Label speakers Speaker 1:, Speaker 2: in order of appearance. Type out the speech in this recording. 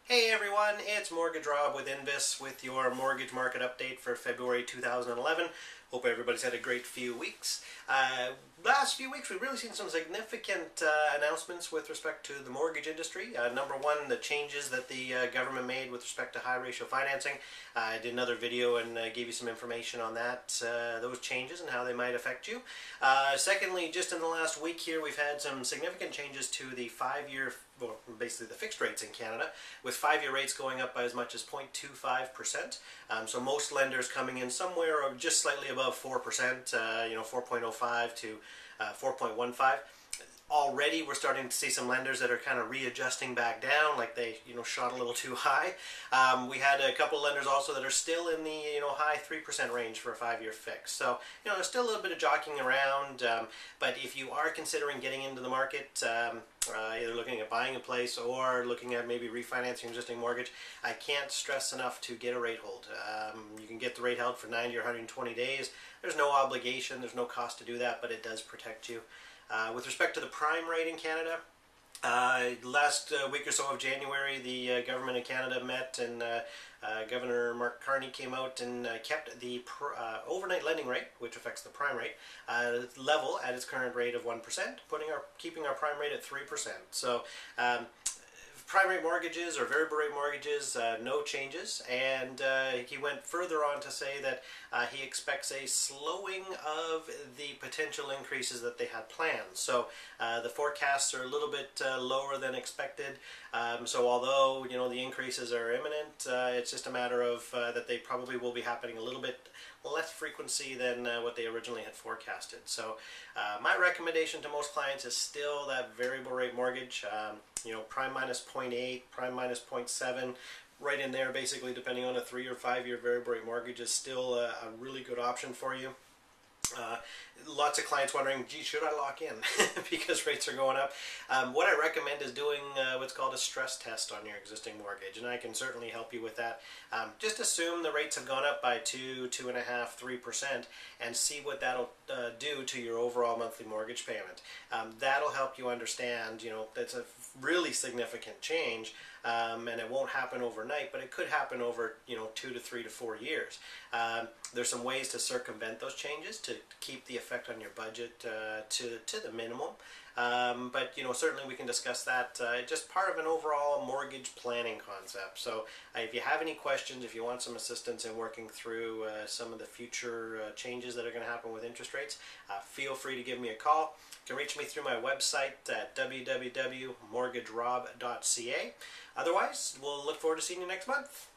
Speaker 1: Hey everyone, it's Mortgage Rob with Invis with your mortgage market update for February 2011. Hope everybody's had a great few weeks. Last few weeks we've really seen some significant announcements with respect to the mortgage industry. Number one, the changes that the government made with respect to high ratio financing. I did another video and gave you some information on that, those changes and how they might affect you. Secondly, just in the last week here we've had some significant changes to the 5-year, well, basically the fixed rates in Canada, with 5-year rates going up by as much as 0.25%. So most lenders coming in somewhere just slightly above 4%, 4.05 to 4.15. Already we're starting to see some lenders that are kind of readjusting back down, like they shot a little too high. We had a couple lenders also that are still in the high 3% range for a 5-year fix. So there's still a little bit of jockeying around, but if you are considering getting into the market, either looking at buying a place or looking at maybe refinancing your existing mortgage, I can't stress enough to get a rate hold. You can get the rate held for 90 or 120 days. There's no obligation, there's no cost to do that, but it does protect you. With respect to the prime rate in Canada, last week or so of January, the government of Canada met and Governor Mark Carney came out and kept the overnight lending rate, which affects the prime rate, level at its current rate of 1%, keeping our prime rate at 3%. So prime rate mortgages or variable rate mortgages, no changes, and he went further on to say that he expects a slowing of the potential increases that they had planned. So the forecasts are a little bit lower than expected. So although the increases are imminent, it's just a matter of that they probably will be happening a little bit less frequency than what they originally had forecasted. So my recommendation to most clients is still that variable rate mortgage, prime minus 0.8, prime minus 0.7, right in there basically, depending on a 3 or 5-year variable rate mortgage is still a really good option for you. Lots of clients wondering, gee, should I lock in because rates are going up? What I recommend is doing what's called a stress test on your existing mortgage, and I can certainly help you with that. Just assume the rates have gone up by 2, 2.5, 3% and see what that'll do to your overall monthly mortgage payment. That'll help you understand, that's a really significant change, and it won't happen overnight, but it could happen over 2 to 3 to 4 years. There's some ways to circumvent those changes to keep the effect on your budget to the minimum. But certainly we can discuss that, just part of an overall mortgage planning concept. So if you have any questions, if you want some assistance in working through some of the future changes that are going to happen with interest rates, feel free to give me a call. You can reach me through my website at www.mortgagerob.ca. Otherwise, we'll look forward to seeing you next month.